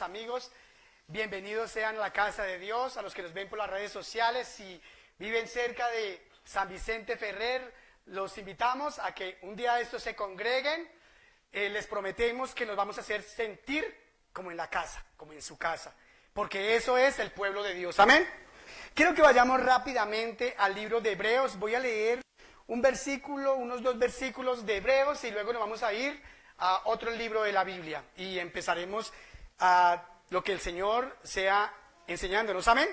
Amigos, bienvenidos sean a la casa de Dios, a los que nos ven por las redes sociales. Si viven cerca de San Vicente Ferrer, los invitamos a que un día de estos se congreguen. Les prometemos que nos vamos a hacer sentir como en la casa, como en su casa, porque eso es el pueblo de Dios. Amén. Quiero que vayamos rápidamente al libro de Hebreos. Voy a leer un versículo, unos 2 versículos de Hebreos, y luego nos vamos a ir a otro libro de la Biblia y empezaremos a lo que el Señor sea enseñándonos. Amén.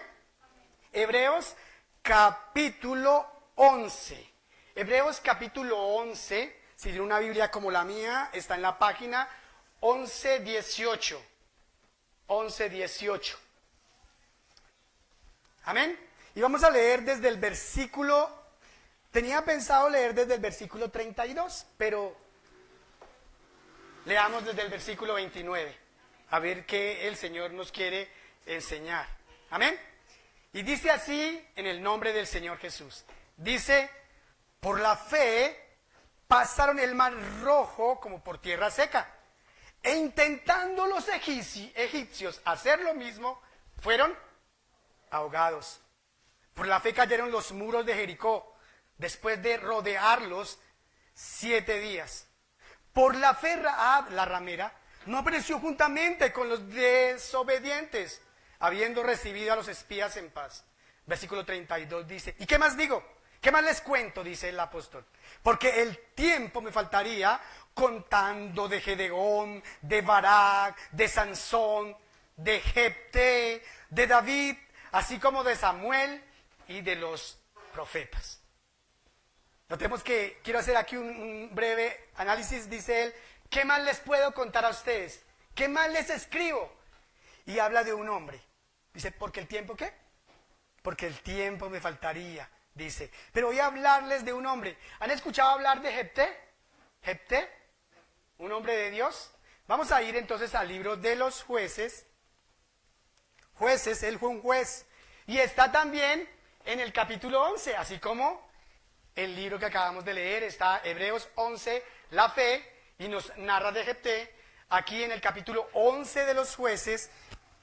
Hebreos capítulo 11. Hebreos capítulo 11, si tiene una Biblia como la mía, está en la página 1118. 1118. Amén. Y vamos a leer desde el versículo, tenía pensado leer desde el versículo 32, pero leamos desde el versículo 29. A ver qué el Señor nos quiere enseñar. Amén. Y dice así en el nombre del Señor Jesús. Dice: por la fe pasaron el mar rojo como por tierra seca. E intentando los egipcios hacer lo mismo, fueron ahogados. Por la fe cayeron los muros de Jericó, después de rodearlos 7 días. Por la fe Rahab, la ramera, no pereció juntamente con los desobedientes, habiendo recibido a los espías en paz. Versículo 32 dice: ¿y qué más digo? ¿Qué más les cuento? Dice el apóstol. Porque el tiempo me faltaría contando de Gedeón, de Barak, de Sansón, de Jefté, de David, así como de Samuel y de los profetas. Notemos que quiero hacer aquí un breve análisis. Dice él: ¿qué más les puedo contar a ustedes? ¿Qué más les escribo? Y habla de un hombre. Dice: ¿porque el tiempo qué? Porque el tiempo me faltaría, dice. Pero voy a hablarles de un hombre. ¿Han escuchado hablar de Jefté? ¿Jefté? ¿Un hombre de Dios? Vamos a ir entonces al libro de los jueces. Jueces, él fue un juez. Y está también en el capítulo 11, así como el libro que acabamos de leer. Está Hebreos 11, la fe, y nos narra de Jefté, aquí en el capítulo 11 de los jueces,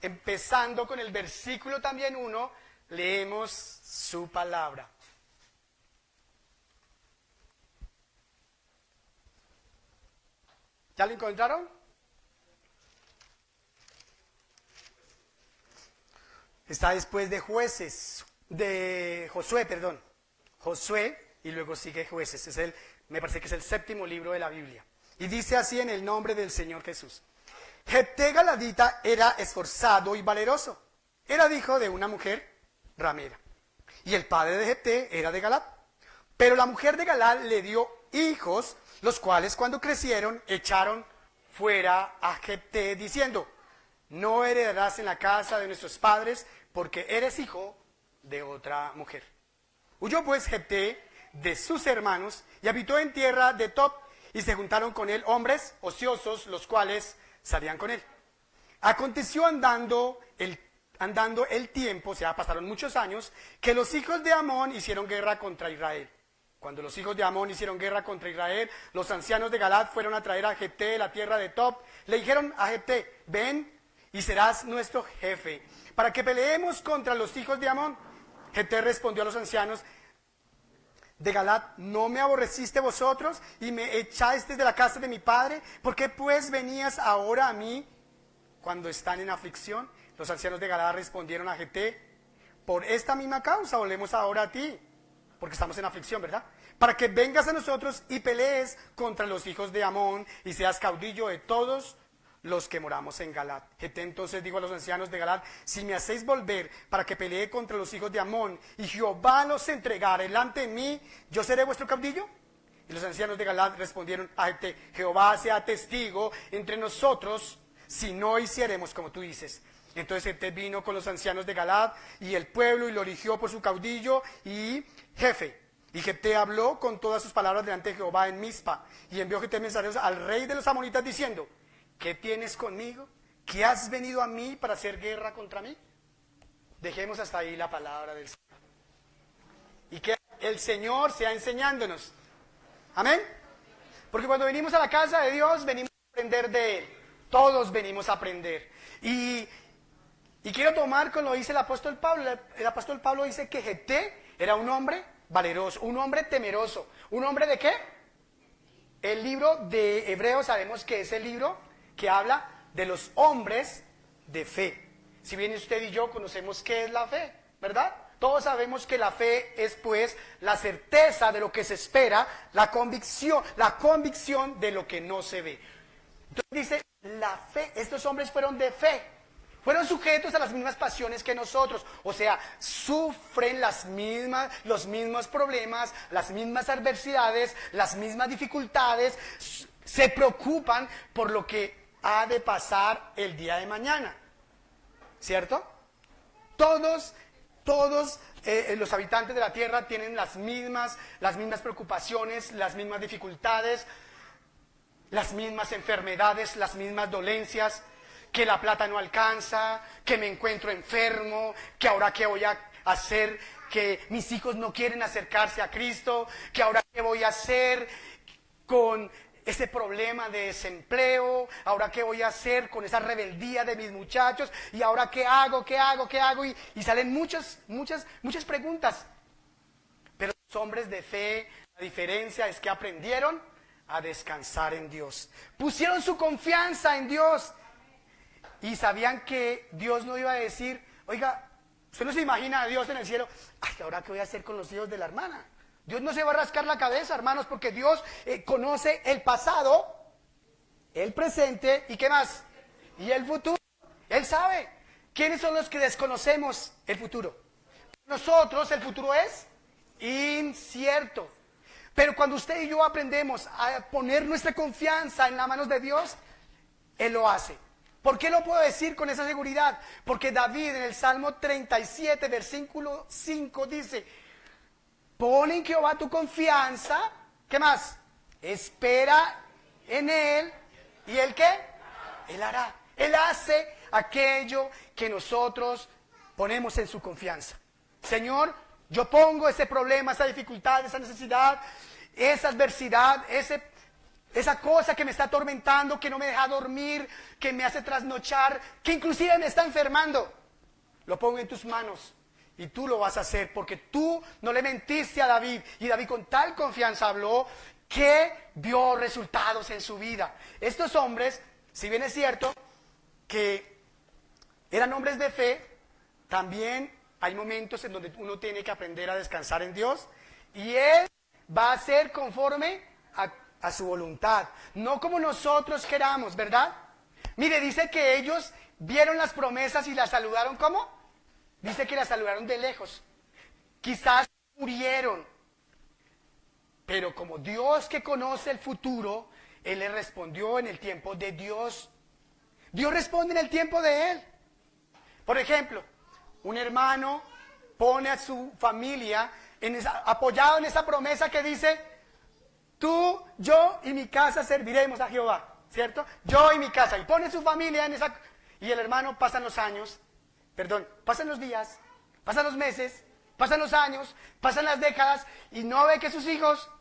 empezando con el versículo también 1, leemos su palabra. ¿Ya lo encontraron? Está después de jueces, de Josué, perdón. Josué, y luego sigue jueces. Me parece que es el 7º libro de la Biblia. Y dice así en el nombre del Señor Jesús: Jefté Galadita era esforzado y valeroso. Era hijo de una mujer ramera. Y el padre de Jefté era de Galad. Pero la mujer de Galad le dio hijos, los cuales cuando crecieron echaron fuera a Jefté, diciendo: no heredarás en la casa de nuestros padres, porque eres hijo de otra mujer. Huyó pues Jefté de sus hermanos y habitó en tierra de Tob, y se juntaron con él hombres ociosos, los cuales salían con él. Aconteció andando el tiempo, o sea, pasaron muchos años, que los hijos de Amón hicieron guerra contra Israel. Cuando los hijos de Amón hicieron guerra contra Israel, los ancianos de Galad fueron a traer a Jefté de la tierra de Tob. Le dijeron a Jefté: ven y serás nuestro jefe, para que peleemos contra los hijos de Amón. Jefté respondió a los ancianos de Galad: ¿no me aborreciste vosotros y me echasteis de la casa de mi padre? ¿Por qué pues venías ahora a mí cuando están en aflicción? Los ancianos de Galad respondieron a Jefté: por esta misma causa volvemos ahora a ti, porque estamos en aflicción, ¿verdad? Para que vengas a nosotros y pelees contra los hijos de Amón y seas caudillo de todos los que moramos en Galad. Jefté entonces dijo a los ancianos de Galad: si me hacéis volver para que pelee contra los hijos de Amón y Jehová los entregare delante de mí, ¿yo seré vuestro caudillo? Y los ancianos de Galad respondieron a Jefté: Jehová sea testigo entre nosotros si no hiciéremos como tú dices. Entonces Jefté vino con los ancianos de Galad y el pueblo y lo eligió por su caudillo y jefe. Y Jefté habló con todas sus palabras delante de Jehová en Mizpa, y envió Jefté mensajeros al rey de los amonitas diciendo: ¿qué tienes conmigo? ¿Que has venido a mí para hacer guerra contra mí? Dejemos hasta ahí la palabra del Señor. Y que el Señor sea enseñándonos. Amén. Porque cuando venimos a la casa de Dios, venimos a aprender de Él. Todos venimos a aprender. Y, y quiero tomar con lo que dice el apóstol Pablo. El apóstol Pablo dice que Jefté era un hombre valeroso, un hombre temeroso. ¿Un hombre de qué? El libro de Hebreos sabemos que es el libro que habla de los hombres de fe. Si bien usted y yo conocemos qué es la fe, ¿verdad? Todos sabemos que la fe es pues la certeza de lo que se espera, la convicción de lo que no se ve. Entonces dice, la fe, estos hombres fueron de fe, fueron sujetos a las mismas pasiones que nosotros, o sea, sufren los mismos problemas, las mismas adversidades, las mismas dificultades, se preocupan por lo que ha de pasar el día de mañana, ¿cierto? Todos los habitantes de la tierra tienen las mismas preocupaciones, las mismas dificultades, las mismas enfermedades, las mismas dolencias, que la plata no alcanza, que me encuentro enfermo, que ahora qué voy a hacer, que mis hijos no quieren acercarse a Cristo, que ahora qué voy a hacer con ese problema de desempleo, ahora qué voy a hacer con esa rebeldía de mis muchachos, y ahora qué hago, y salen muchas preguntas. Pero los hombres de fe, la diferencia es que aprendieron a descansar en Dios, pusieron su confianza en Dios, y sabían que Dios no iba a decir, oiga, usted no se imagina a Dios en el cielo, ay, ¿ahora qué voy a hacer con los hijos de la hermana? Dios no se va a rascar la cabeza, hermanos, porque Dios conoce el pasado, el presente y ¿qué más? Y el futuro. Él sabe. ¿Quiénes son los que desconocemos el futuro? Nosotros el futuro es incierto. Pero cuando usted y yo aprendemos a poner nuestra confianza en las manos de Dios, Él lo hace. ¿Por qué lo puedo decir con esa seguridad? Porque David en el Salmo 37, versículo 5 dice, pon en Jehová tu confianza, ¿qué más? Espera en Él, ¿y Él qué? Él hará. Él hace aquello que nosotros ponemos en su confianza. Señor, yo pongo ese problema, esa dificultad, esa necesidad, esa adversidad, esa cosa que me está atormentando, que no me deja dormir, que me hace trasnochar, que inclusive me está enfermando. Lo pongo en tus manos y tú lo vas a hacer porque tú no le mentiste a David. Y David con tal confianza habló que vio resultados en su vida. Estos hombres, si bien es cierto que eran hombres de fe, también hay momentos en donde uno tiene que aprender a descansar en Dios y Él va a ser conforme a su voluntad, no como nosotros queramos, ¿verdad? Mire, dice que ellos vieron las promesas y las saludaron, ¿cómo? Dice que las saludaron de lejos. Quizás murieron, pero como Dios que conoce el futuro, Él le respondió en el tiempo de Dios. Dios responde en el tiempo de Él. Por ejemplo, un hermano pone a su familia apoyado en esa promesa que dice, tú, yo y mi casa serviremos a Jehová, ¿cierto? Yo y mi casa. Y pone su familia en esa... Y el hermano pasan los días, pasan los meses, pasan los años, pasan las décadas y no ve que sus hijos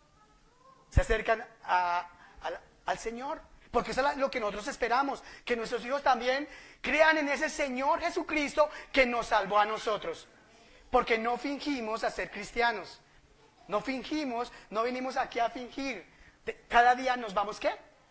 se acercan al Señor. Porque eso es lo que nosotros esperamos, que nuestros hijos también crean en ese Señor Jesucristo que nos salvó a nosotros. Porque no fingimos a ser cristianos. No fingimos, no venimos aquí a fingir. Cada día nos vamos, ¿qué?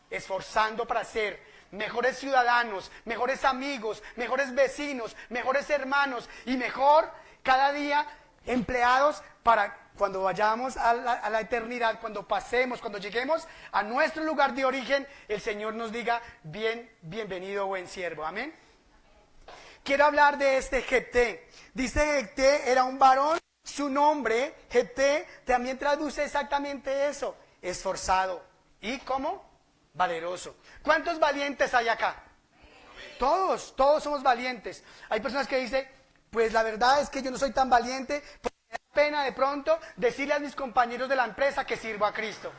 Esforzando para ser mejores ciudadanos, mejores amigos, mejores vecinos, mejores hermanos y mejor cada día empleados para cuando vayamos a la eternidad, cuando pasemos, cuando lleguemos a nuestro lugar de origen, el Señor nos diga, bienvenido buen siervo. Amén. Quiero hablar de este Jefté. Dice Jefté era un varón. Su nombre, Jefté, también traduce exactamente eso, esforzado. ¿Y cómo? Valeroso. ¿Cuántos valientes hay acá? Todos somos valientes. Hay personas que dicen, pues la verdad es que yo no soy tan valiente, porque me da pena de pronto decirle a mis compañeros de la empresa que sirvo a Cristo.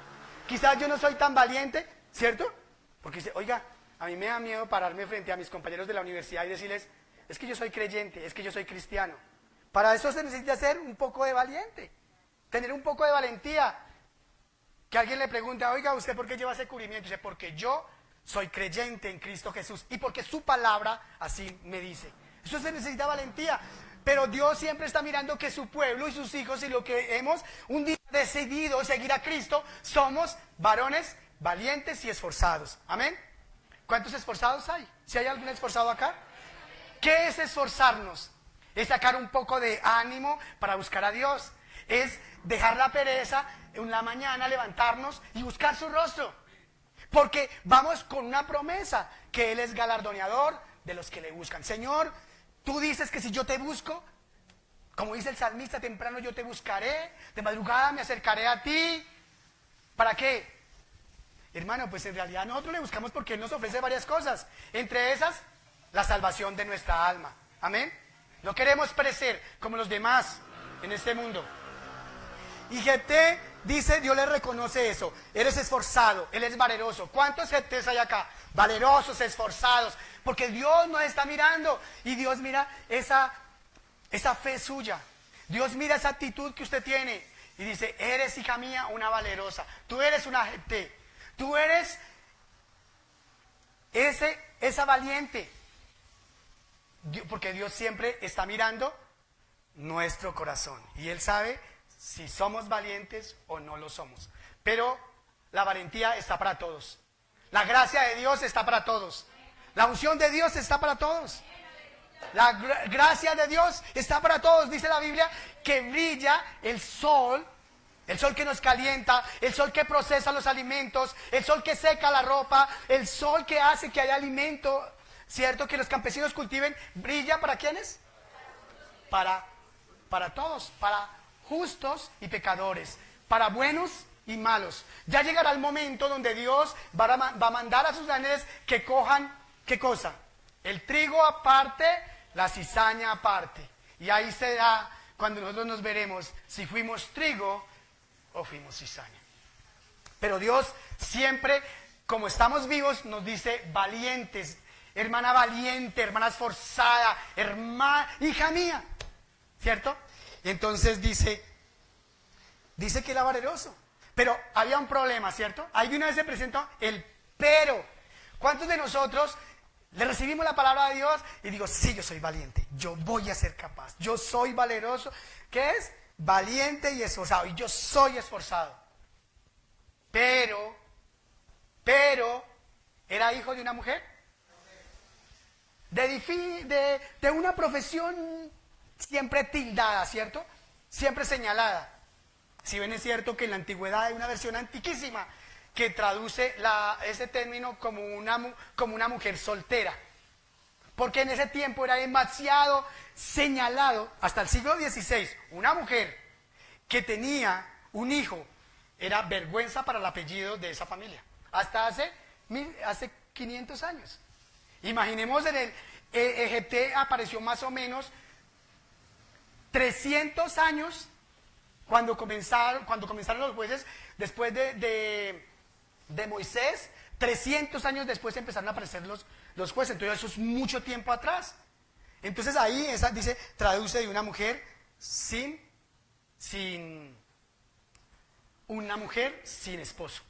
Quizás yo no soy tan valiente, ¿cierto? Porque dice, oiga, a mí me da miedo pararme frente a mis compañeros de la universidad y decirles, es que yo soy creyente, es que yo soy cristiano. Para eso se necesita ser un poco de valiente, tener un poco de valentía. Que alguien le pregunte, oiga, ¿usted por qué lleva ese cubrimiento? Dice, porque yo soy creyente en Cristo Jesús y porque su palabra así me dice. Eso se necesita valentía. Pero Dios siempre está mirando que su pueblo y sus hijos y lo que hemos un día decidido seguir a Cristo, somos varones valientes y esforzados. Amén. ¿Cuántos esforzados hay? ¿Si hay algún esforzado acá? ¿Qué es esforzarnos? Es sacar un poco de ánimo para buscar a Dios. Es dejar la pereza en la mañana, levantarnos y buscar su rostro. Porque vamos con una promesa, que Él es galardoneador de los que le buscan. Señor, tú dices que si yo te busco, como dice el salmista, temprano yo te buscaré, de madrugada me acercaré a ti. ¿Para qué? Hermano, pues en realidad nosotros le buscamos porque Él nos ofrece varias cosas. Entre esas, la salvación de nuestra alma. Amén. No queremos perecer como los demás en este mundo. Y Jefté dice, Dios le reconoce eso. Eres esforzado, él es valeroso. ¿Cuántos Jeftés hay acá? Valerosos, esforzados. Porque Dios nos está mirando. Y Dios mira esa fe suya. Dios mira esa actitud que usted tiene. Y dice, eres, hija mía, una valerosa. Tú eres una Jefté. Tú eres esa valiente. Porque Dios siempre está mirando nuestro corazón. Y Él sabe si somos valientes o no lo somos. Pero la valentía está para todos. La gracia de Dios está para todos. La unción de Dios está para todos. La gracia de Dios está para todos. Dice la Biblia que brilla el sol que nos calienta, el sol que procesa los alimentos, el sol que seca la ropa, el sol que hace que haya alimento, ¿cierto? Que los campesinos cultiven. ¿Brilla para quiénes? Para todos, para justos y pecadores, para buenos y malos. Ya llegará el momento donde Dios va a mandar a sus ángeles que cojan, ¿qué cosa? El trigo aparte, la cizaña aparte. Y ahí será cuando nosotros nos veremos si fuimos trigo o fuimos cizaña. Pero Dios siempre, como estamos vivos, nos dice valientes, hermana valiente, hermana esforzada, hija mía, ¿cierto? Y entonces dice que era valeroso. Pero había un problema, ¿cierto? Ahí de una vez se presentó el pero. ¿Cuántos de nosotros le recibimos la palabra de Dios y digo, sí, yo soy valiente, yo voy a ser capaz, yo soy valeroso? ¿Qué es? Valiente y esforzado. Y yo soy esforzado. Pero, ¿era hijo de una mujer? De una profesión siempre tildada, ¿cierto? Siempre señalada. Si bien es cierto que en la antigüedad hay una versión antiquísima que traduce ese término como una mujer soltera. Porque en ese tiempo era demasiado señalado, hasta el siglo XVI, una mujer que tenía un hijo era vergüenza para el apellido de esa familia. Hasta hace 500 años. Imaginemos en el Jefté apareció más o menos 300 años cuando comenzaron los jueces, después de Moisés, 300 años después empezaron a aparecer los jueces. Entonces eso es mucho tiempo atrás. Entonces ahí dice, traduce de una mujer sin una mujer sin esposo.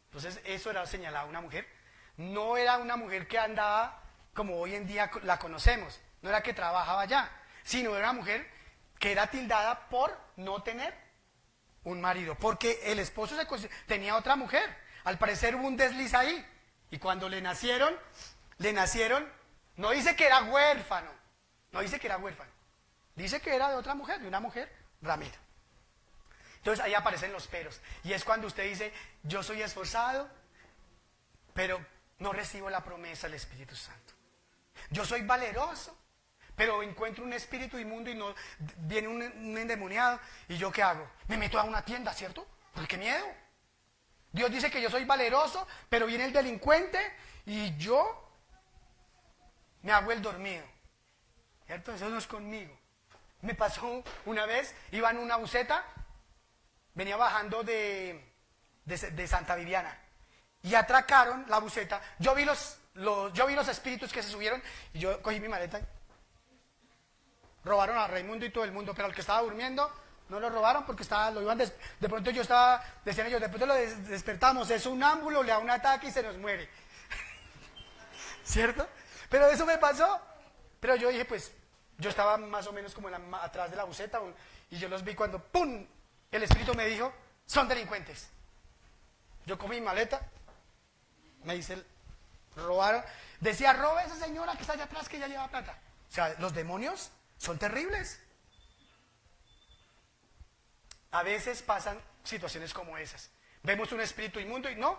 Entonces eso era señalado una mujer. No era una mujer que andaba como hoy en día la conocemos. No era que trabajaba allá, sino era una mujer que era tildada por no tener un marido, porque el esposo tenía otra mujer. Al parecer hubo un desliz ahí. Y cuando le nacieron, no dice que era huérfano, dice que era de otra mujer, de una mujer ramera. Entonces ahí aparecen los peros. Y es cuando usted dice, yo soy esforzado, pero no recibo la promesa del Espíritu Santo. Yo soy valeroso, pero encuentro un espíritu inmundo y no viene un endemoniado. ¿Y yo qué hago? Me meto a una tienda, ¿cierto? Porque qué miedo. Dios dice que yo soy valeroso, pero viene el delincuente y yo me hago el dormido. ¿Cierto? Eso no es conmigo. Me pasó una vez, iba en una buseta, venía bajando de Santa Viviana y atracaron la buseta. Yo vi los espíritus que se subieron y yo cogí mi maleta. Robaron a Raimundo y todo el mundo, pero al que estaba durmiendo no lo robaron porque de pronto yo estaba, decían ellos, de pronto lo despertamos, es un ámbulo, le da un ataque y se nos muere. ¿Cierto? Pero eso me pasó. Pero yo dije, pues, yo estaba más o menos como atrás de la buceta y yo los vi cuando, ¡pum! El Espíritu me dijo, son delincuentes. Yo comí mi maleta, me dice, robaron. Decía, roba a esa señora que está allá atrás que ya lleva plata. O sea, los demonios son terribles. A veces pasan situaciones como esas. Vemos un espíritu inmundo y no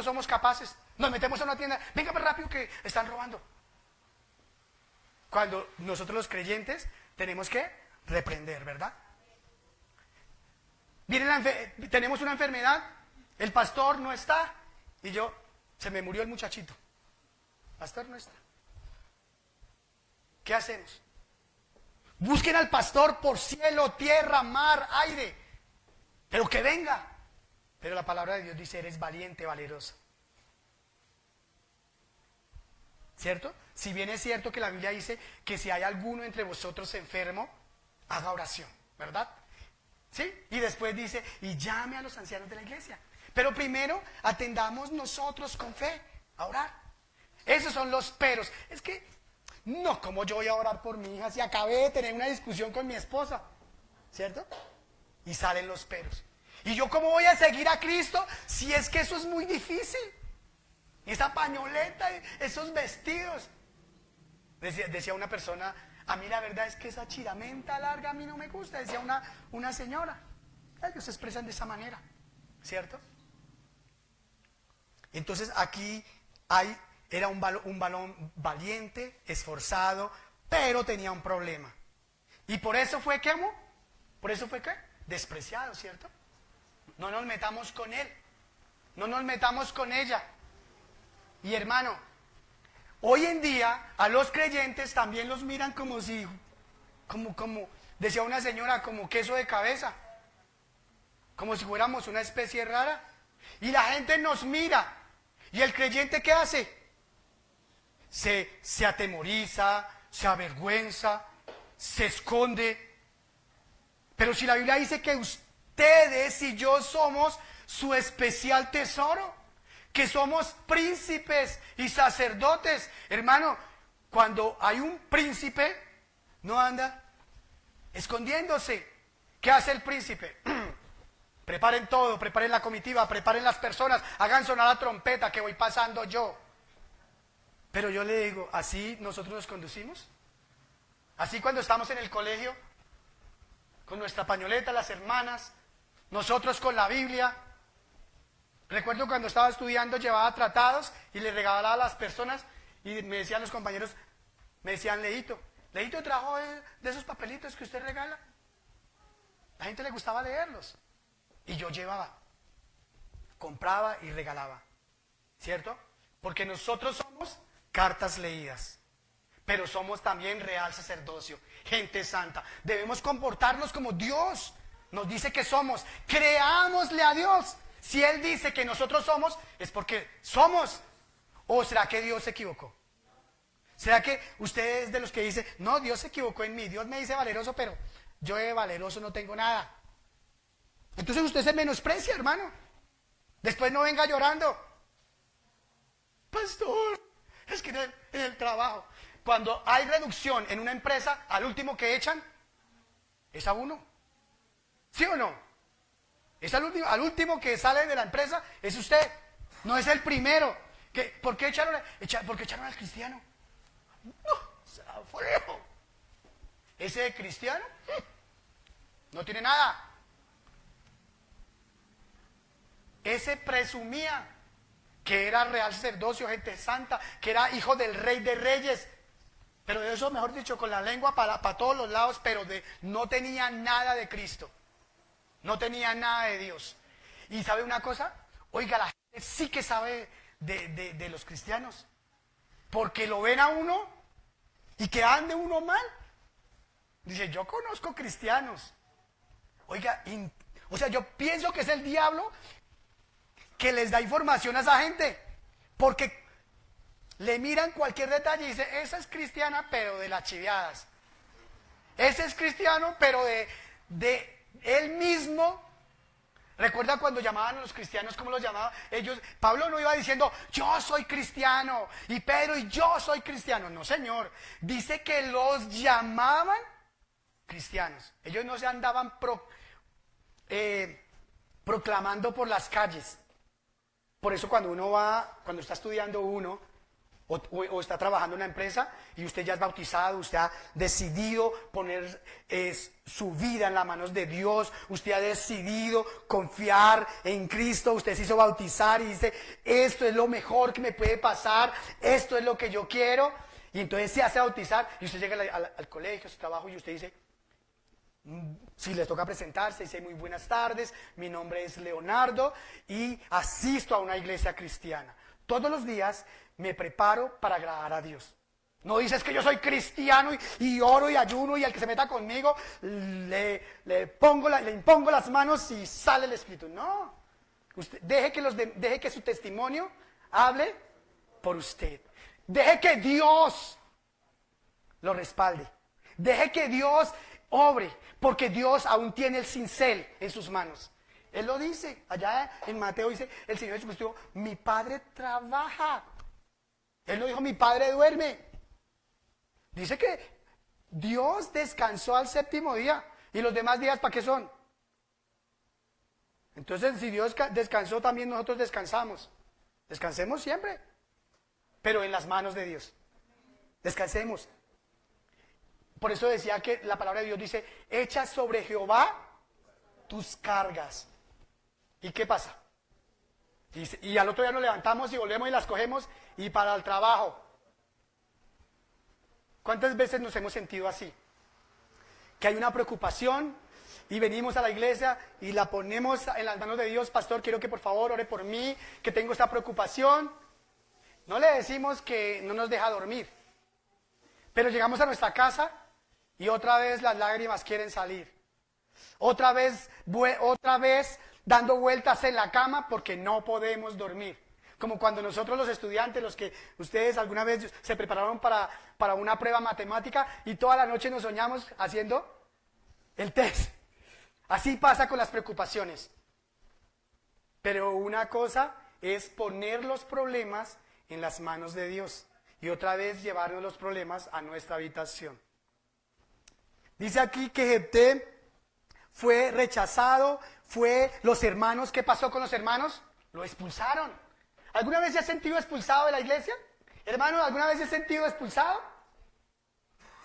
somos capaces. Nos metemos a una tienda, venga más rápido que están robando. Cuando nosotros los creyentes tenemos que reprender, ¿verdad? Tenemos una enfermedad, el pastor no está y se me murió el muchachito. Pastor no está. ¿Qué hacemos? Busquen al pastor por cielo, tierra, mar, aire, pero que venga. Pero la palabra de Dios dice, eres valiente, valeroso. ¿Cierto? Si bien es cierto que la Biblia dice que si hay alguno entre vosotros enfermo, haga oración, ¿verdad? ¿Sí? Y después dice, y llame a los ancianos de la iglesia. Pero primero atendamos nosotros con fe a orar. Esos son los peros. Es que, no, ¿cómo yo voy a orar por mi hija si acabé de tener una discusión con mi esposa? ¿Cierto? Y salen los peros. ¿Y yo cómo voy a seguir a Cristo si es que eso es muy difícil? Esa pañoleta, esos vestidos. Decía una persona, a mí la verdad es que esa chiramenta larga a mí no me gusta, decía una señora. Ellos se expresan de esa manera, ¿cierto? Entonces aquí era un balón valiente, esforzado, pero tenía un problema. Y por eso fue que, despreciado, ¿cierto? No nos metamos con él, no nos metamos con ella. Y hermano, hoy en día a los creyentes también los miran como si, como decía una señora, como queso de cabeza, como si fuéramos una especie rara. Y la gente nos mira, y el creyente ¿qué hace? Se atemoriza, se avergüenza, se esconde. Pero si la Biblia dice que ustedes y yo somos su especial tesoro, que somos príncipes y sacerdotes. Hermano, cuando hay un príncipe, no anda escondiéndose. ¿Qué hace el príncipe? Preparen todo, preparen la comitiva, preparen las personas, hagan sonar la trompeta que voy pasando yo. Pero yo le digo, ¿así nosotros nos conducimos? Así cuando estamos en el colegio, con nuestra pañoleta, las hermanas, nosotros con la Biblia. Recuerdo cuando estaba estudiando, llevaba tratados y le regalaba a las personas y me decían los compañeros, me decían, Leito trajo de esos papelitos que usted regala. La gente le gustaba leerlos. Y yo llevaba, compraba y regalaba. ¿Cierto? Porque nosotros somos cartas leídas, pero somos también real sacerdocio, gente santa. Debemos comportarnos como Dios nos dice que somos. Creámosle a Dios. Si Él dice que nosotros somos, es porque somos. ¿O será que Dios se equivocó? ¿Será que usted es de los que dice, no, Dios se equivocó en mí, Dios me dice valeroso, pero yo de valeroso no tengo nada? Entonces usted se menosprecia, hermano. Después no venga llorando. Pastor, es que en el trabajo, cuando hay reducción en una empresa, al último que echan, es a uno. ¿Sí o no? Es al último que sale de la empresa, es usted. No es el primero. ¿Por qué porque echaron al cristiano? No, será feo. Ese cristiano no tiene nada. Ese presumía que era real sacerdocio, gente santa, que era hijo del rey de reyes. Pero de eso, mejor dicho, con la lengua para todos los lados, pero no tenía nada de Cristo. No tenía nada de Dios. ¿Y sabe una cosa? Oiga, la gente sí que sabe de los cristianos. Porque lo ven a uno y que ande uno mal. Dice, yo conozco cristianos. Oiga, o sea, yo pienso que es el diablo que les da información a esa gente. Porque le miran cualquier detalle y dice, esa es cristiana, pero de las chiviadas. Ese es cristiano, pero de él mismo ¿Recuerda cuando llamaban a los cristianos, cómo los llamaban? Pablo no iba diciendo, yo soy cristiano, y Pedro, y yo soy cristiano. No, señor. Dice que los llamaban cristianos. Ellos no se andaban proclamando por las calles. Por eso cuando está estudiando uno, o está trabajando en una empresa y usted ya es bautizado, usted ha decidido poner su vida en las manos de Dios, usted ha decidido confiar en Cristo, usted se hizo bautizar y dice, esto es lo mejor que me puede pasar, esto es lo que yo quiero, y entonces se hace bautizar y usted llega al colegio, a su trabajo y usted dice, si les toca presentarse, dice muy buenas tardes, mi nombre es Leonardo y asisto a una iglesia cristiana. Todos los días me preparo para agradar a Dios. No dices que yo soy cristiano y oro y ayuno y al que se meta conmigo le impongo las manos y sale el Espíritu. No. Usted, deje que su testimonio hable por usted. Deje que Dios lo respalde. Deje que Dios obre, porque Dios aún tiene el cincel en sus manos. Él lo dice, allá en Mateo dice, el Señor Jesucristo, mi Padre trabaja. Él no dijo, mi Padre duerme. Dice que Dios descansó al séptimo día. ¿Y los demás días para qué son? Entonces, si Dios descansó, también nosotros descansamos. Descansemos siempre, pero en las manos de Dios. Descansemos. Por eso decía que la palabra de Dios dice, echa sobre Jehová tus cargas. ¿Y qué pasa? Y al otro día nos levantamos y volvemos y las cogemos y para el trabajo. ¿Cuántas veces nos hemos sentido así? Que hay una preocupación y venimos a la iglesia y la ponemos en las manos de Dios. Pastor, quiero que por favor ore por mí, que tengo esta preocupación. No le decimos que no nos deja dormir, pero llegamos a nuestra casa y otra vez las lágrimas quieren salir. Otra vez dando vueltas en la cama porque no podemos dormir. Como cuando nosotros los estudiantes, los que ustedes alguna vez se prepararon para una prueba matemática y toda la noche nos soñamos haciendo el test. Así pasa con las preocupaciones. Pero una cosa es poner los problemas en las manos de Dios y otra vez llevarnos los problemas a nuestra habitación. Dice aquí que Jefté fue rechazado, los hermanos, ¿qué pasó con los hermanos? Lo expulsaron. ¿Alguna vez se ha sentido expulsado de la iglesia? Hermano, ¿alguna vez se ha sentido expulsado?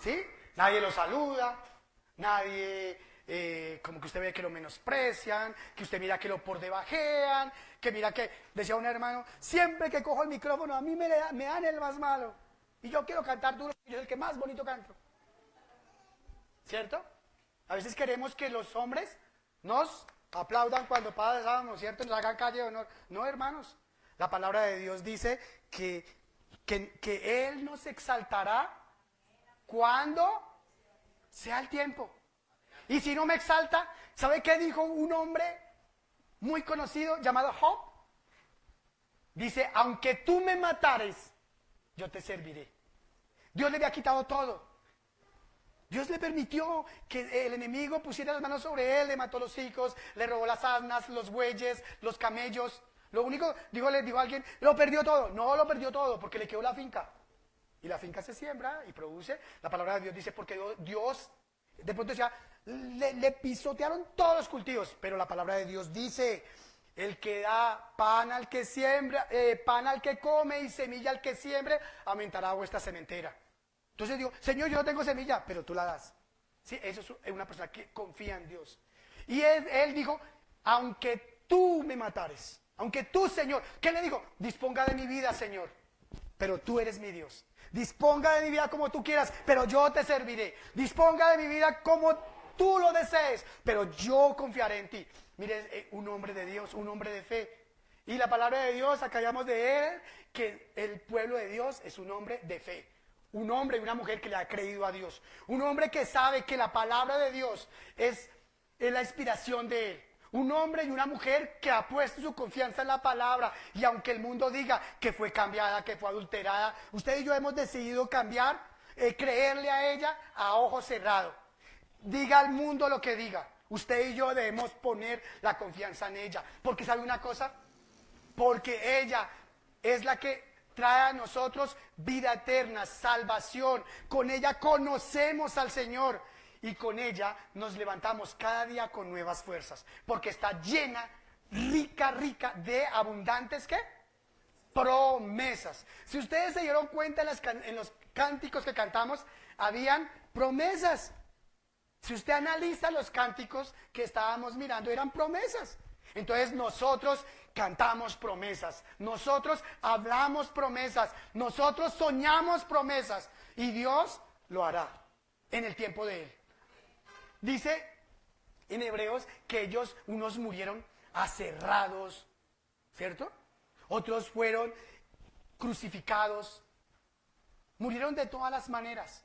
¿Sí? Nadie lo saluda, nadie, como que usted ve que lo menosprecian, que usted mira que lo por debajean, que mira que, decía un hermano, siempre que cojo el micrófono a mí me dan el más malo. Y yo quiero cantar duro, yo soy el que más bonito canto. ¿Cierto? A veces queremos que los hombres nos aplaudan cuando pasamos, ¿cierto? Nos hagan calle de honor. No, hermanos. La palabra de Dios dice que Él nos exaltará cuando sea el tiempo. Y si no me exalta, ¿sabe qué dijo un hombre muy conocido llamado Job? Dice, aunque tú me matares, yo te serviré. Dios le había quitado todo. Dios le permitió que el enemigo pusiera las manos sobre él, le mató los hijos, le robó las asnas, los bueyes, los camellos. Lo único, le dijo a alguien, lo perdió todo. No lo perdió todo, porque le quedó la finca. Y la finca se siembra y produce. La palabra de Dios dice, porque Dios, de pronto decía, le pisotearon todos los cultivos. Pero la palabra de Dios dice, el que da pan al que siembra, pan al que come y semilla al que siembre, aumentará vuestra sementera. Entonces digo, Señor, yo no tengo semilla, pero tú la das. Sí, eso es una persona que confía en Dios. Y él dijo, aunque tú me matares, aunque tú, Señor, ¿qué le dijo? Disponga de mi vida, Señor, pero tú eres mi Dios. Disponga de mi vida como tú quieras, pero yo te serviré. Disponga de mi vida como tú lo desees, pero yo confiaré en ti. Mire, un hombre de Dios, un hombre de fe. Y la palabra de Dios, acá hablamos de él, que el pueblo de Dios es un hombre de fe. Un hombre y una mujer que le ha creído a Dios. Un hombre que sabe que la palabra de Dios es la inspiración de él. Un hombre y una mujer que ha puesto su confianza en la palabra. Y aunque el mundo diga que fue cambiada, que fue adulterada, usted y yo hemos decidido cambiar, creerle a ella a ojo cerrado. Diga al mundo lo que diga. Usted y yo debemos poner la confianza en ella. Porque ¿sabe una cosa? Porque ella es la que trae a nosotros vida eterna, salvación. Con ella conocemos al Señor y con ella nos levantamos cada día con nuevas fuerzas. Porque está llena, rica de abundantes, ¿qué? Promesas. Si ustedes se dieron cuenta en los cánticos que cantamos, habían promesas. Si usted analiza los cánticos que estábamos mirando, eran promesas. Entonces nosotros cantamos promesas, nosotros hablamos promesas, nosotros soñamos promesas y Dios lo hará en el tiempo de Él. Dice en Hebreos que ellos, unos murieron aserrados, ¿cierto? Otros fueron crucificados, murieron de todas las maneras,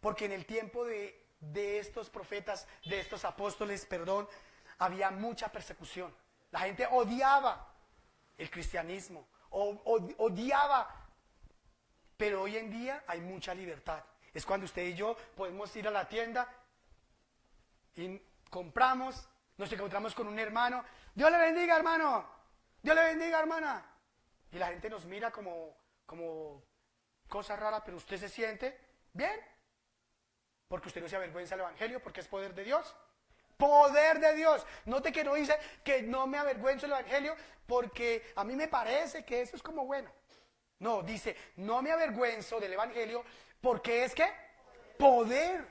porque en el tiempo de estos profetas, de estos apóstoles, había mucha persecución. La gente odiaba el cristianismo, odiaba, pero hoy en día hay mucha libertad. Es cuando usted y yo podemos ir a la tienda y compramos, nos encontramos con un hermano, Dios le bendiga hermano, Dios le bendiga hermana, y la gente nos mira como cosa rara, pero usted se siente bien, porque usted no se avergüenza del evangelio, porque es poder de Dios. Poder de Dios. Note que no dice que no me avergüenzo del evangelio porque a mí me parece que eso es como bueno. No, dice, no me avergüenzo del evangelio porque es que poder.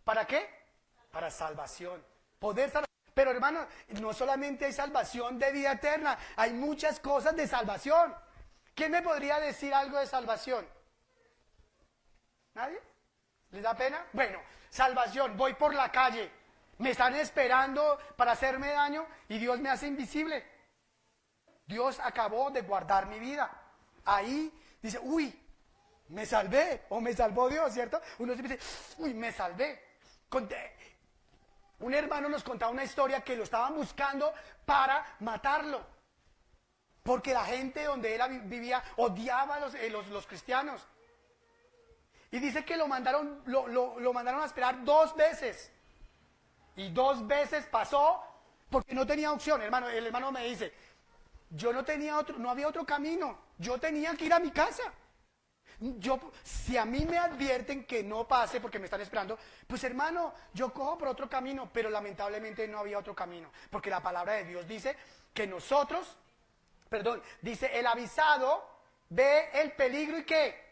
¿Para qué? Para salvación. Poder salvar. Pero hermano, no solamente hay salvación de vida eterna, hay muchas cosas de salvación. ¿Quién me podría decir algo de salvación? ¿Nadie? ¿Les da pena? Bueno, salvación, voy por la calle, me están esperando para hacerme daño y Dios me hace invisible. Dios acabó de guardar mi vida. Ahí dice, uy, me salvé, o me salvó Dios, ¿cierto? Uno siempre dice, uy, me salvé. Un hermano nos contaba una historia que lo estaban buscando para matarlo, porque la gente donde él vivía odiaba a los cristianos. Y dice que lo mandaron a esperar 2 veces. Y 2 veces pasó porque no tenía opción. El hermano me dice, no había otro camino. Yo tenía que ir a mi casa. Si a mí me advierten que no pase porque me están esperando, pues hermano, yo cojo por otro camino, pero lamentablemente no había otro camino. Porque la palabra de Dios dice que dice el avisado ve el peligro y ¿qué?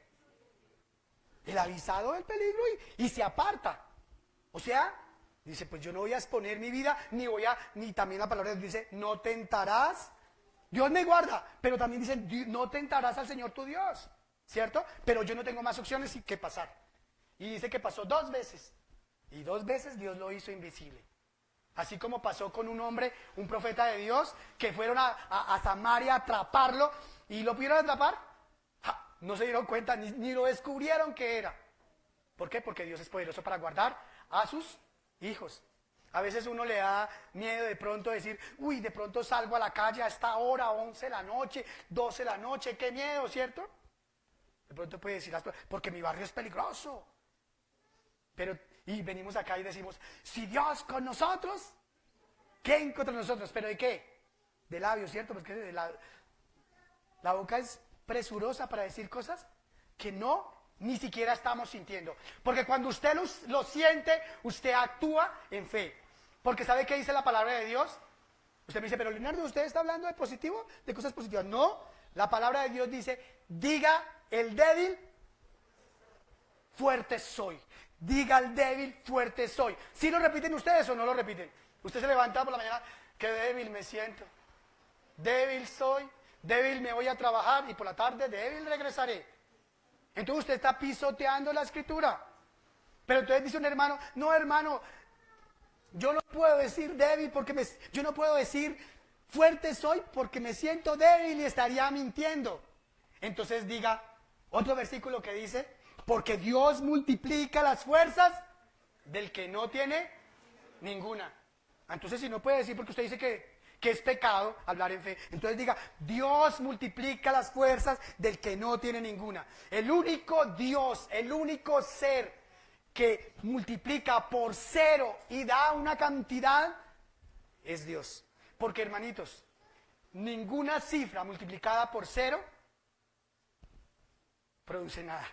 El avisado del peligro y se aparta. O sea, dice, pues yo no voy a exponer mi vida, ni también la palabra de Dios dice, no tentarás. Dios me guarda, pero también dice, no tentarás al Señor tu Dios, ¿cierto? Pero yo no tengo más opciones que pasar. Y dice que pasó 2 veces. Y 2 veces Dios lo hizo invisible. Así como pasó con un hombre, un profeta de Dios, que fueron a Samaria a atraparlo y lo pudieron atrapar. No se dieron cuenta, ni lo descubrieron que era. ¿Por qué? Porque Dios es poderoso para guardar a sus hijos. A veces uno le da miedo de pronto decir, uy, de pronto salgo a la calle a esta hora, 11 de la noche, 12 de la noche, qué miedo, ¿cierto? De pronto puede decir, porque mi barrio es peligroso. Y venimos acá y decimos, si Dios con nosotros, ¿quién contra nosotros? ¿Pero de qué? De labios, ¿cierto? Porque la boca es presurosa para decir cosas que ni siquiera estamos sintiendo. Porque cuando usted lo siente, usted actúa en fe. Porque ¿sabe qué dice la palabra de Dios? Usted me dice, pero Leonardo, ¿usted está hablando de positivo? ¿De cosas positivas? No, la palabra de Dios dice, diga el débil, fuerte soy. Diga el débil, fuerte soy. ¿Sí lo repiten ustedes o no lo repiten? Usted se levanta por la mañana, qué débil me siento. Débil soy. Débil me voy a trabajar y por la tarde débil regresaré. Entonces usted está pisoteando la escritura. Pero entonces dice un hermano, no hermano, yo no puedo decir débil yo no puedo decir fuerte soy porque me siento débil y estaría mintiendo. Entonces diga otro versículo que dice, porque Dios multiplica las fuerzas del que no tiene ninguna. Entonces si no puede decir porque usted dice que es pecado hablar en fe. Entonces diga, Dios multiplica las fuerzas del que no tiene ninguna. El único Dios, el único ser que multiplica por cero y da una cantidad, es Dios. Porque, hermanitos, ninguna cifra multiplicada por cero produce nada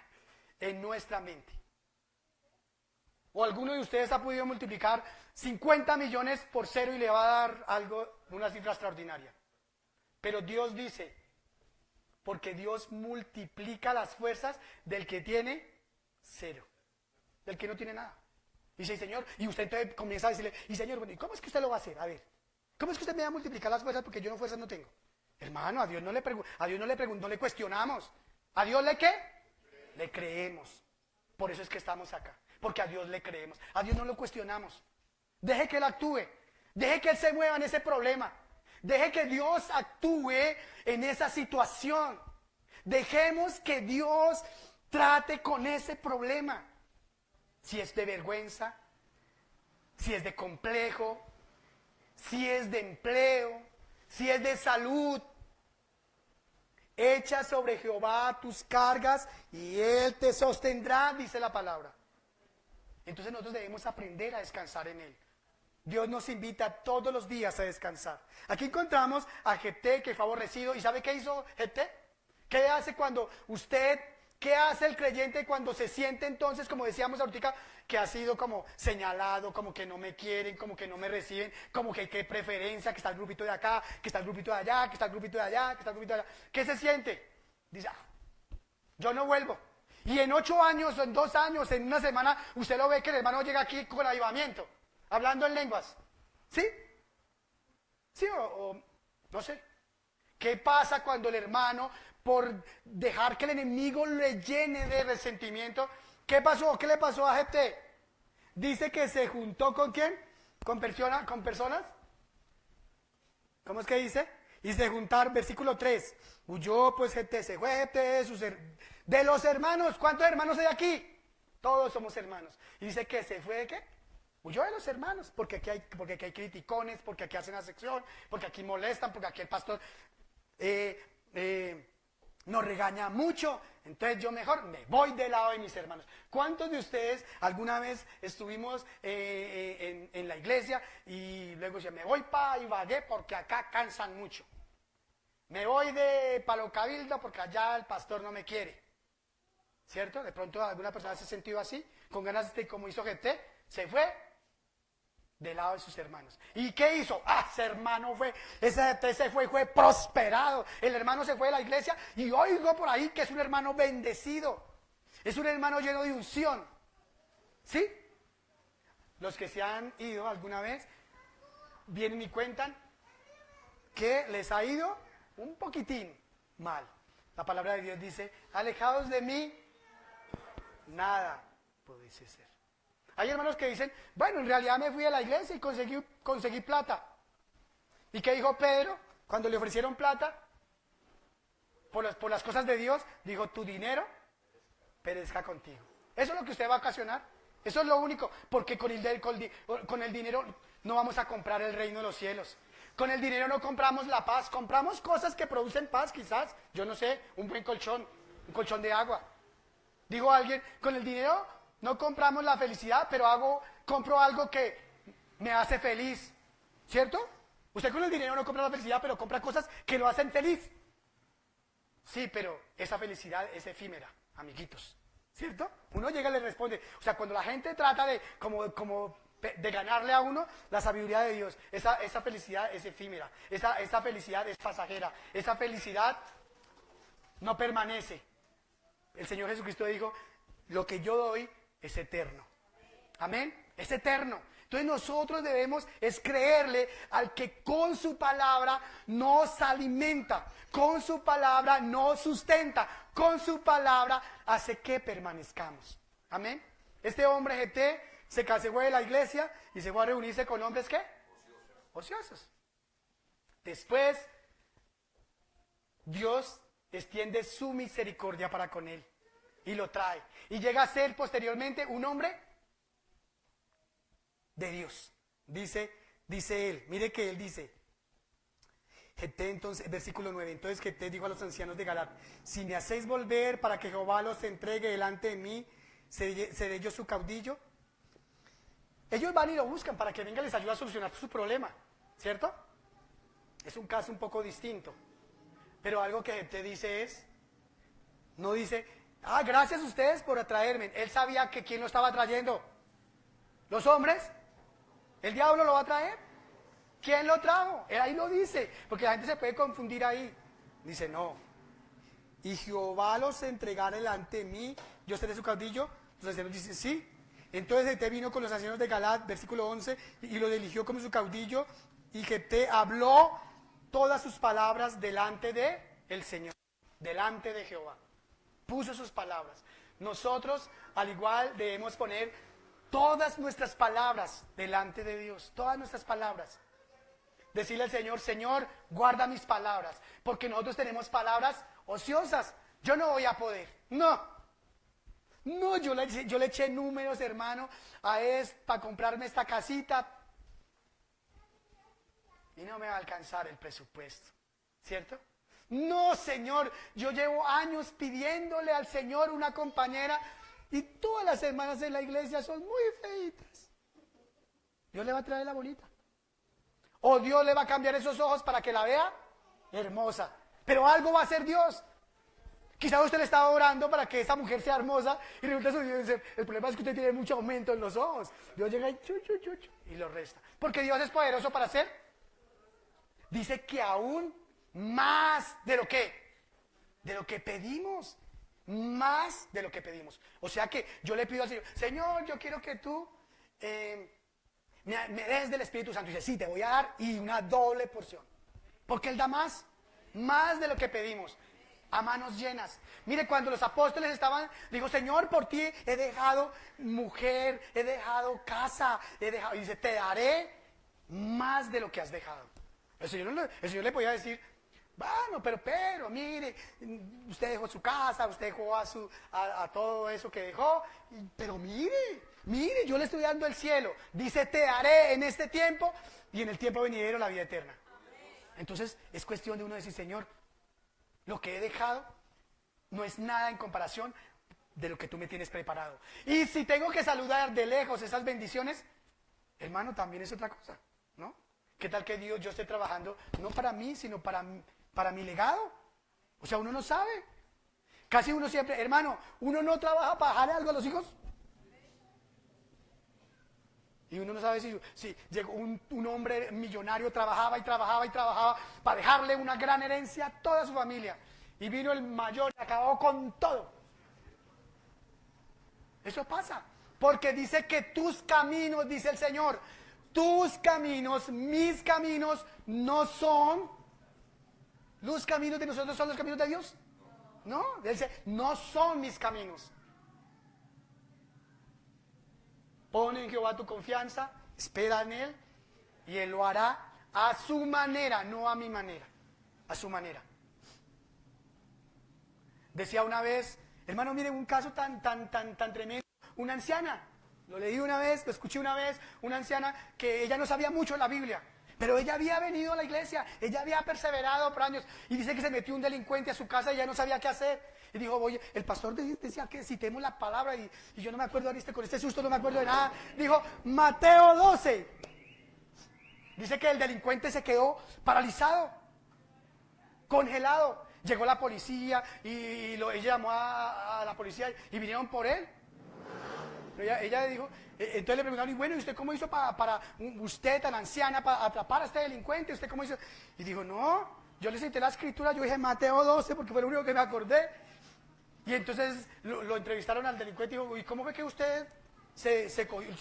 en nuestra mente. ¿O alguno de ustedes ha podido multiplicar 50 millones por cero y le va a dar algo, una cifra extraordinaria? Pero Dios dice, porque Dios multiplica las fuerzas del que tiene cero, del que no tiene nada. Dice, Señor, y usted entonces comienza a decirle, y Señor, bueno, ¿y cómo es que usted lo va a hacer? A ver, ¿cómo es que usted me va a multiplicar las fuerzas porque yo no fuerzas no tengo? Hermano, a Dios no le preguntamos, no le cuestionamos. ¿A Dios le qué? Le creemos. Por eso es que estamos acá. Porque a Dios le creemos. A Dios no lo cuestionamos. Deje que Él actúe. Deje que Él se mueva en ese problema. Deje que Dios actúe en esa situación. Dejemos que Dios trate con ese problema. Si es de vergüenza, si es de complejo, si es de empleo, si es de salud. Echa sobre Jehová tus cargas y Él te sostendrá, dice la palabra. Entonces nosotros debemos aprender a descansar en Él. Dios nos invita todos los días a descansar. Aquí encontramos a Jefté que fue aborrecido. ¿Y sabe qué hizo Jefté? ¿Qué hace qué hace el creyente cuando se siente entonces, como decíamos ahorita, que ha sido como señalado, como que no me quieren, como que no me reciben, como que hay preferencia, que está el grupito de acá, que está el grupito de allá, que está el grupito de allá, que está el grupito de allá? ¿Qué se siente? Dice, yo no vuelvo. Y en 8 años, en 2 años, en una semana, usted lo ve que el hermano llega aquí con avivamiento, hablando en lenguas. ¿Sí? ¿Sí o no sé? ¿Qué pasa cuando el hermano, por dejar que el enemigo le llene de resentimiento, qué pasó? ¿Qué le pasó a Jefté? Dice que se juntó ¿con quién? ¿Con personas? ¿Cómo es que dice? Y se juntaron, versículo 3. Huyó pues Jefté, se fue Jefté de los hermanos. ¿Cuántos hermanos hay aquí? Todos somos hermanos. Y dice que se fue ¿de qué? Huyó de los hermanos, porque aquí hay criticones, porque aquí hacen sección, porque aquí molestan, porque aquí el pastor nos regaña mucho. Entonces yo mejor me voy del lado de mis hermanos. ¿Cuántos de ustedes alguna vez estuvimos en la iglesia y luego decían, me voy para Ibagué porque acá cansan mucho? Me voy de Palo Cabildo porque allá el pastor no me quiere. ¿Cierto? De pronto alguna persona se ha sentido así, con ganas de, como hizo Jefté, se fue del lado de sus hermanos. ¿Y qué hizo? Ese hermano fue prosperado. El hermano se fue de la iglesia y oigo por ahí que es un hermano bendecido. Es un hermano lleno de unción. ¿Sí? Los que se han ido alguna vez vienen y cuentan que les ha ido un poquitín mal. La palabra de Dios dice, alejados de mí, nada pudiese ser. Hay hermanos que dicen, bueno, en realidad me fui a la iglesia y conseguí plata. ¿Y qué dijo Pedro cuando le ofrecieron plata? Por las cosas de Dios, dijo, tu dinero perezca contigo. Eso es lo que usted va a ocasionar. Eso es lo único, porque con el dinero no vamos a comprar el reino de los cielos. Con el dinero no compramos la paz, compramos cosas que producen paz quizás. Yo no sé, un buen colchón, un colchón de agua. Dijo alguien, con el dinero no compramos la felicidad, pero compro algo que me hace feliz. ¿Cierto? Usted con el dinero no compra la felicidad, pero compra cosas que lo hacen feliz. Sí, pero esa felicidad es efímera, amiguitos. ¿Cierto? Uno llega y le responde. O sea, cuando la gente trata de de ganarle a uno, la sabiduría de Dios, esa felicidad es efímera, esa felicidad es pasajera, esa felicidad no permanece. El Señor Jesucristo dijo, lo que yo doy es eterno. Amén, es eterno. Entonces nosotros debemos es creerle al que con su palabra nos alimenta, con su palabra nos sustenta, con su palabra hace que permanezcamos. Amén. Este hombre Jefté se fue de la iglesia y se fue a reunirse con hombres ¿qué? Ociosos. Después Dios extiende su misericordia para con él y lo trae. Y llega a ser posteriormente un hombre de Dios. Dice él, mire que él dice, Jefté entonces, versículo 9, entonces Jefté dijo a los ancianos de Galaad, si me hacéis volver para que Jehová los entregue delante de mí, seré yo su caudillo. Ellos van y lo buscan para que venga y les ayude a solucionar su problema, ¿cierto? Es un caso un poco distinto. Pero algo que te dice es, no dice, gracias a ustedes por atraerme. Él sabía que quién lo estaba trayendo. ¿Los hombres? ¿El diablo lo va a traer? ¿Quién lo trajo? Él ahí lo dice, porque la gente se puede confundir ahí. Dice, no. Y Jehová los entregará delante de mí, yo seré su caudillo. Los ancianos dicen, sí. Entonces Jefté vino con los ancianos de Galaad, versículo 11, y lo eligió como su caudillo. Y Jefté habló todas sus palabras delante de el Señor, delante de Jehová. Puso sus palabras. Nosotros, al igual, debemos poner todas nuestras palabras delante de Dios, todas nuestras palabras. Decirle al Señor, Señor, guarda mis palabras, porque nosotros tenemos palabras ociosas. Yo no voy a poder, no, yo le eché números, hermano, para comprarme esta casita y no me va a alcanzar el presupuesto, ¿cierto? No, Señor, yo llevo años pidiéndole al Señor una compañera y todas las hermanas en la iglesia son muy feitas. Dios le va a traer la bonita. O Dios le va a cambiar esos ojos para que la vea hermosa. Pero algo va a hacer Dios. Quizá usted le estaba orando para que esa mujer sea hermosa y resulta que el problema es que usted tiene mucho aumento en los ojos. Dios llega y y lo resta. Porque Dios es poderoso para hacer. Dice que aún más de lo que pedimos. Más de lo que pedimos. O sea que yo le pido al Señor, Señor, yo quiero que tú me des del Espíritu Santo. Y dice, sí, te voy a dar y una doble porción. Porque Él da más de lo que pedimos. A manos llenas. Mire, cuando los apóstoles digo, Señor, por ti he dejado mujer, he dejado casa, y dice, te daré más de lo que has dejado. El Señor le podía decir, bueno, pero, mire, usted dejó su casa, usted dejó a todo eso que dejó, pero mire, yo le estoy dando el cielo. Dice, te daré en este tiempo y en el tiempo venidero la vida eterna. Entonces, es cuestión de uno decir, Señor, lo que he dejado no es nada en comparación de lo que tú me tienes preparado. Y si tengo que saludar de lejos esas bendiciones, hermano, también es otra cosa, ¿no? ¿Qué tal que Dios, yo esté trabajando, no para mí, sino para mi legado? O sea, uno no sabe. Casi uno siempre, hermano, uno no trabaja para dejarle algo a los hijos. Y uno no sabe si llegó un hombre millonario, trabajaba para dejarle una gran herencia a toda su familia. Y vino el mayor y acabó con todo. Eso pasa. Porque dice que tus caminos, dice el Señor, tus caminos, mis caminos, no son los caminos de nosotros, son los caminos de Dios. No, dice, no son mis caminos. Pon en Jehová tu confianza, espera en Él, y Él lo hará a su manera, no a mi manera, a su manera. Decía una vez, hermano, miren un caso tan tremendo, una anciana, lo leí una vez, lo escuché una vez, una anciana que ella no sabía mucho de la Biblia, pero ella había venido a la iglesia, ella había perseverado por años, y dice que se metió un delincuente a su casa y ya no sabía qué hacer. Y dijo, oye, el pastor decía que citemos la palabra y yo no me acuerdo ahorita, con este susto no me acuerdo de nada. Dijo, Mateo 12. Dice que el delincuente se quedó paralizado, congelado. Llegó la policía y ella llamó a la policía y vinieron por él. Pero ella dijo, entonces le preguntaron, y bueno, ¿y usted cómo hizo para usted tan anciana, para atrapar a este delincuente? ¿Usted cómo hizo? Y dijo, no, yo le cité la escritura, yo dije Mateo 12 porque fue lo único que me acordé. Y entonces lo entrevistaron al delincuente y dijo, ¿y cómo fue que usted se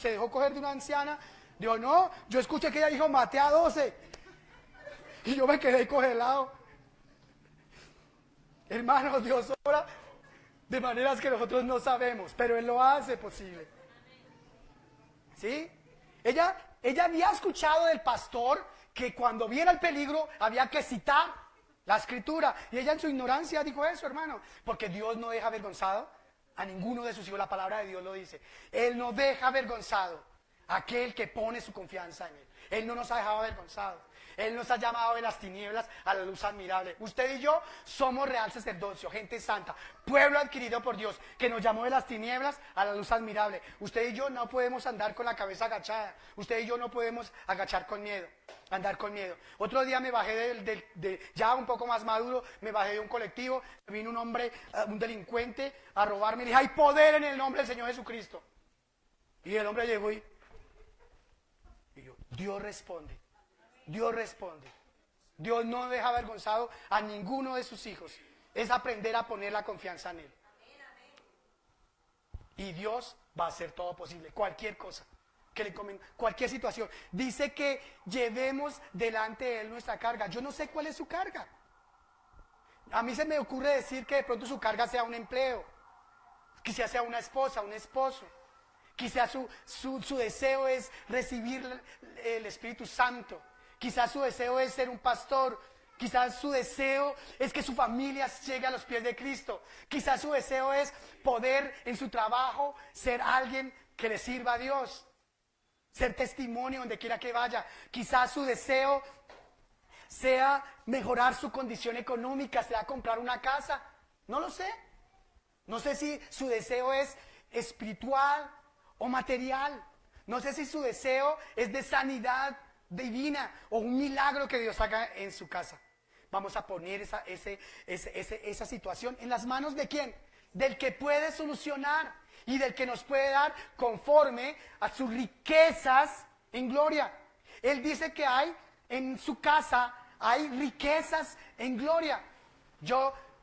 dejó coger de una anciana? Dijo, no, yo escuché que ella dijo Mateo 12. Y yo me quedé congelado. Hermanos, Dios obra de maneras que nosotros no sabemos, pero Él lo hace posible. ¿Sí? Ella había escuchado del pastor que cuando viera el peligro había que citar la escritura. Y ella en su ignorancia dijo eso, hermano. Porque Dios no deja avergonzado a ninguno de sus hijos. La palabra de Dios lo dice. Él no deja avergonzado a aquel que pone su confianza en Él. Él no nos ha dejado avergonzados. Él nos ha llamado de las tinieblas a la luz admirable. Usted y yo somos real sacerdocio, gente santa, pueblo adquirido por Dios, que nos llamó de las tinieblas a la luz admirable. Usted y yo no podemos andar con la cabeza agachada. Usted y yo no podemos agachar con miedo, andar con miedo. Otro día me bajé ya un poco más maduro, me bajé de un colectivo, vino un hombre, un delincuente a robarme y le dije, hay poder en el nombre del Señor Jesucristo. Y el hombre llegó y yo, Dios responde. Dios responde. Dios no deja avergonzado a ninguno de sus hijos. Es aprender a poner la confianza en Él. Y Dios va a hacer todo posible, cualquier cosa que le comen, cualquier situación. Dice que llevemos delante de Él nuestra carga. Yo no sé cuál es su carga. A mí se me ocurre decir que de pronto su carga sea un empleo, quizás sea una esposa, un esposo. Quizás su deseo es recibir el Espíritu Santo. Quizás su deseo es ser un pastor. Quizás su deseo es que su familia llegue a los pies de Cristo. Quizás su deseo es poder en su trabajo ser alguien que le sirva a Dios. Ser testimonio donde quiera que vaya. Quizás su deseo sea mejorar su condición económica, sea comprar una casa. No lo sé. No sé si su deseo es espiritual o material. No sé si su deseo es de sanidad divina o un milagro que Dios haga en su casa. Vamos a poner esa situación en las manos ¿de quién? Del que puede solucionar y del que nos puede dar conforme a sus riquezas en gloria. Él dice que hay en su casa, hay riquezas en gloria.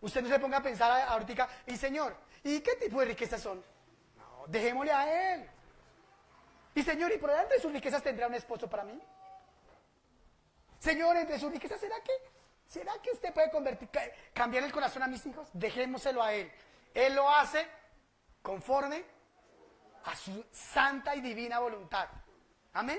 Usted no se ponga a pensar ahorita, y Señor, ¿y qué tipo de riquezas son? No, dejémosle a Él. Y Señor, ¿y por delante de sus riquezas tendrá un esposo para mí? Señor, entre sus riquezas, ¿será que usted puede cambiar el corazón a mis hijos? Dejémoselo a Él. Él lo hace conforme a su santa y divina voluntad. Amén.